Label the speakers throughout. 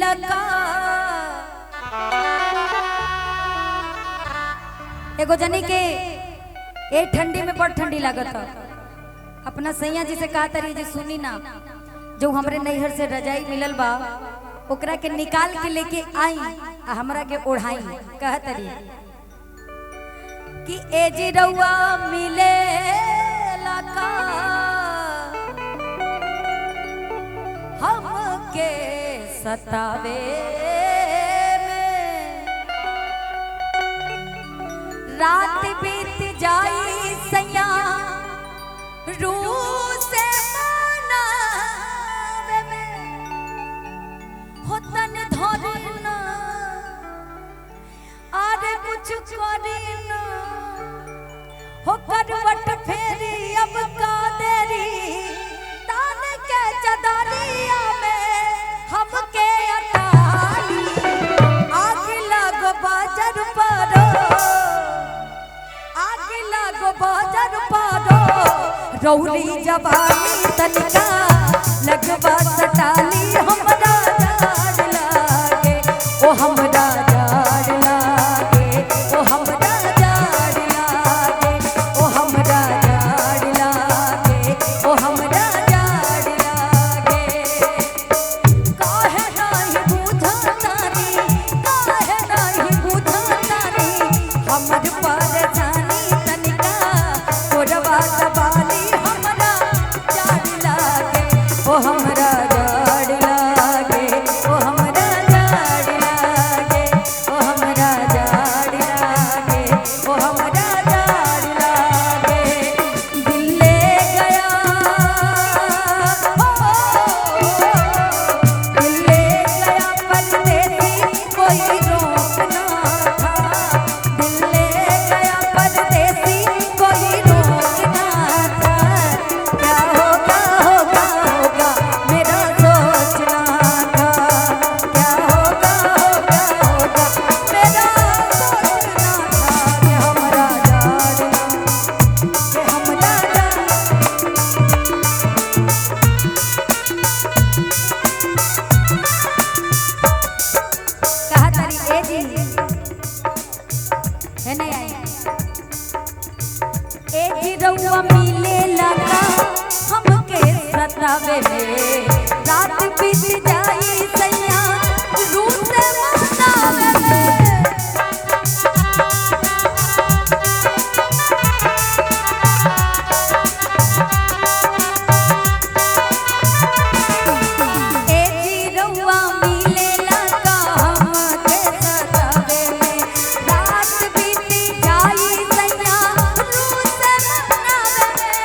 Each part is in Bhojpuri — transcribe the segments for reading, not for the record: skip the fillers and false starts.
Speaker 1: लगा एगो जनी के ए ठंडी में बड़ ठंडी लागत अपना सैया जी से कहा तरी जी सुनी ना जो हमरे नैहर से रजाई मिलल बा ओकरा के निकाल के लेके आई आ हमरा के ओढ़ाई कहा तरी कि ए जी रउआ मिले लगा हमके सतावे में रात बीत जाई सैया रूस से मनावे में होतन धरे ना आरे कुछ करी ना हो करवट फेरी अब का देरी तान के चदरिया में हमके अटाली आग लगो बाजार पारो आग लगो बाजार पारो रौली जवानी तनिका लगवा सटाली हमरा जाड़ लागे ओ हमरा जाड़ लागे ओ हमरा जाड़ लागे ओ हमरा जाड़ लागे ओ हमरा जाड़ लागे काहे नाही बुझतानी काहे नाही बुझतानी हमर परेशानी तनिका कोरवा दबाली हमरा जाड़ लागे ओ हमरा जाड़ लागे ओ हमरा जाड़ लागे ओ हमरा जाड़ लागे ओ हमरा जाड़ लागे दिल ले गया दिल ले गया परदेसी कोई रोक ना था दिल ले गया परदेसी कोई रोक ना था क्या होगा होगा होगा मेरा सोचना था क्या होगा होगा होगा मेरा सोचना था कि हमरा जाड़ कि हमरा जाड़ कहा तारी ए जी है नहीं आई ए जी रउआ मिले लगा हमके सतावे में रात बीत जाई सैया रूस से मनावे में ए जी रउआ मिले लगा हमके सतावे में रात बीत जाई सैया रूस से मनावे में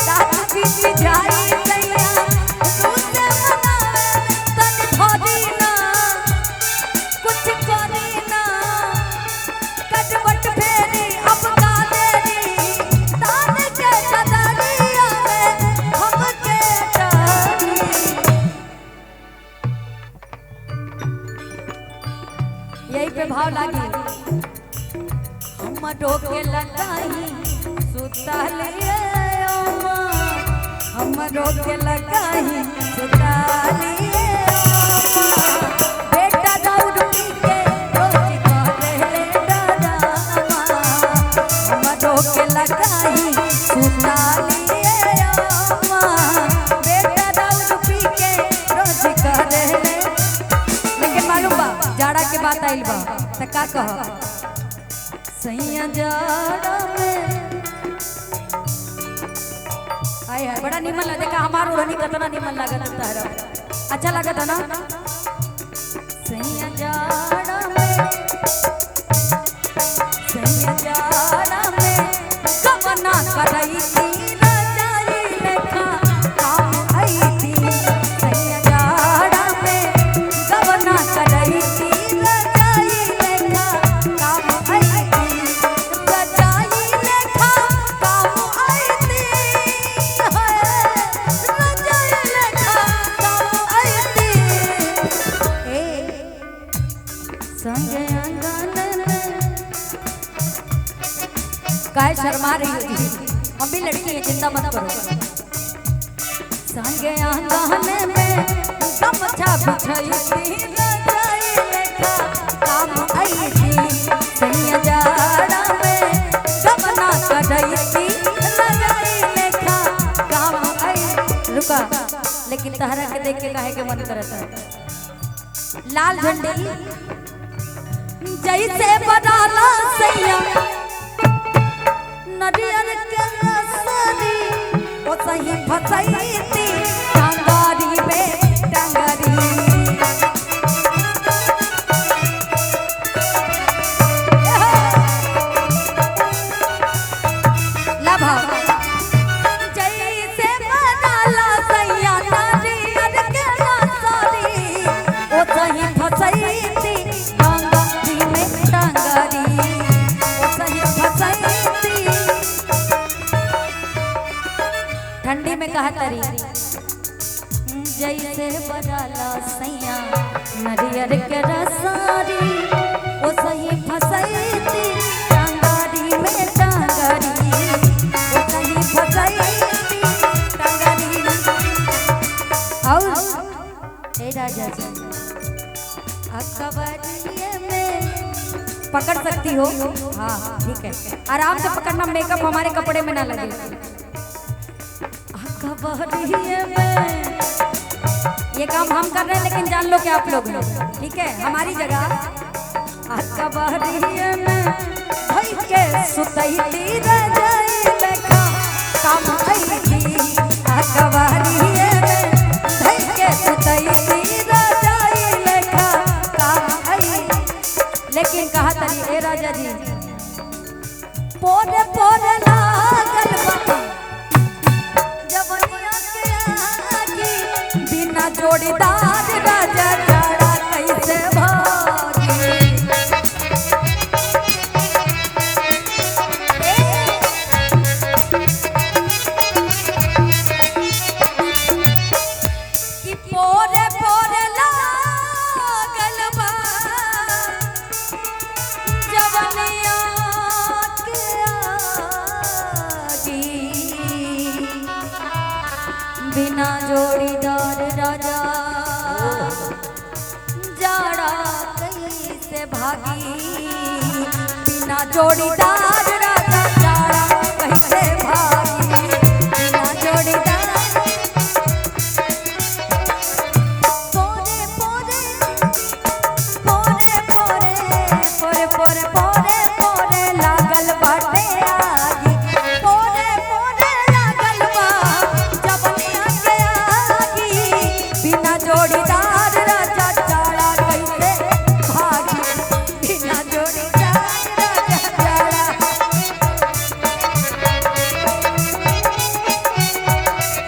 Speaker 1: रात बीत जाई सैया रूस से मनावे में तन धरी ना कुछ करी ना कटवट फेरी अब का देरी तान के चदरिया में हमके डाली यही पे भाव लागी हम डोके लगाई सुतालिए ओमा हम डोके लगाई सुतालिए ओमा बेटा दौड़ पी के रोज करे डरामा हम डोके लगाई सुतालिए ओमा बेटा दौड़ पी के रोज करे लेकिन मालूम बा जाड़ा के बात आइल बा त का कह सैया जाड़ा में आय हाय बड़ा निमन लगे का हमार ओढ़नी कितना निमन लागत तहरा अच्छा लागत है ना सैया जाड़ा में सैया जाड़ा में कवना करई थी रजाई लेखा काम आई थी सैया जाड़ा में कवना करई थी रजाई लेखा काम आई थी रजाई लेखा काम आई थी रजाई लेखा काम आई थी ए संगे आंगन में काहे शर्मा रही हो हम भी लड़की हैं चिंता मत करो संगे आंगन में गमछा बिछाई रजाई लेखा काम आई थी सैया जाड़ा में गमना कढ़ई रजाई लेखा काम आई। रुका, लेकिन तहरा के देख के काहे के मन करता है। लाल झंडी जैसे बनाला सैया नरियर के रसरी ओ सही फसई थी टांगारी में टांगारी। लाभा जैसे बनाला सैया नरियर के रसरी ओ सही फसई थी टांगारी में टांगारी ओ सही फसई थी। ठंडी में कहा तरी जैसे बडाला सैया नरियर के रसारी ओ सही फसई थी टांगारी में टांगारी ओ सही फसई थी टांगारी। और हे राजा जी अकबरिये में पकड़ सकती हो? हाँ ठीक है, आराम से पकड़ना, मेकअप हमारे कपड़े में ना लगे। में ये काम हम कर रहे हैं, लेकिन जान लो कि आप लोग ठीक है हमारी जगह में भई के सुतई रजाई लेखा काम आई थी अकबरिये में भई के सुतई रजाई लेखा काम आई। लेकिन कहा तरी ए राजा जी पोरे पोरे लागल बा बिना जोड़ीदार राजा जाड़ा कैसे भागी। कि पोरे पोरे लागल बा जवनिया के आगी बिना जोड़ीदार राजा जाड़ा कैसे भागी। बिना जोड़ीदार राजा जाड़ा कैसे भागी। बिना जोड़ीदार पोरे पोरे पोरे पोरे पोरे पोरे पोरे लागल बाटे आगी पोरे पोरे लागल बा जवनिया के आगी बिना जोड़ीदार राजा जाड़ा कैसे भागी। बिना जोड़ीदार राजा जाड़ा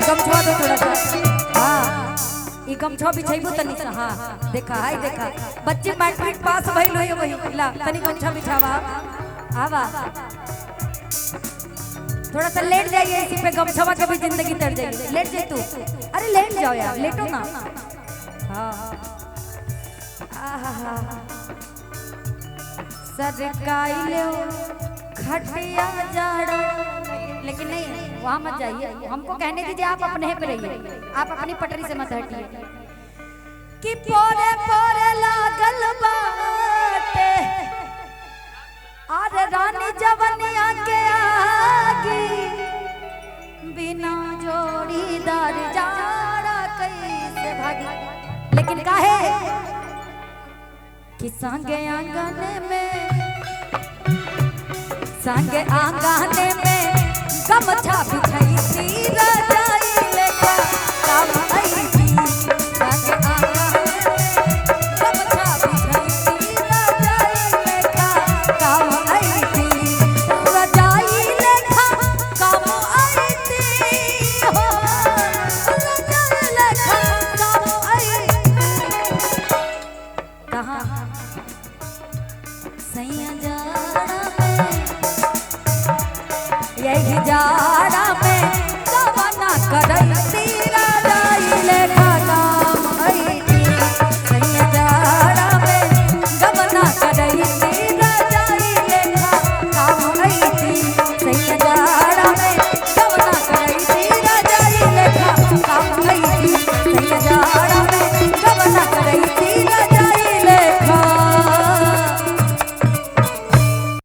Speaker 1: गमछा दो थोड़ा सा। हाँ ये गमछा बिछाइबो तनी सा। हाँ देखा हाय देखा बच्चे मैट्रिक पास भइल होय वही ला तनी गमछा बिछावा आवा थोड़ा सा लेट जाइए, इसी पे गमछवा के भी जिंदगी तर जाएगी। लेट जाए तू, अरे लेट जाओ यार, लेटो ना। हाँ सरकाई ले खटिया जाड़ा, लेकिन नहीं वहाँ मत जाइए, हमको कहने दीजिए, आप अपने पे रहिए, आप अपनी पटरी से मत हटिए। कि पोरे पोरे लागल बाटे अरे रानी जवनिया के आगी बिना जोड़ीदार जाड़ा कैसे भागी। लेकिन काहे कि संगे आंगने में गमछा बिछाई सी राजा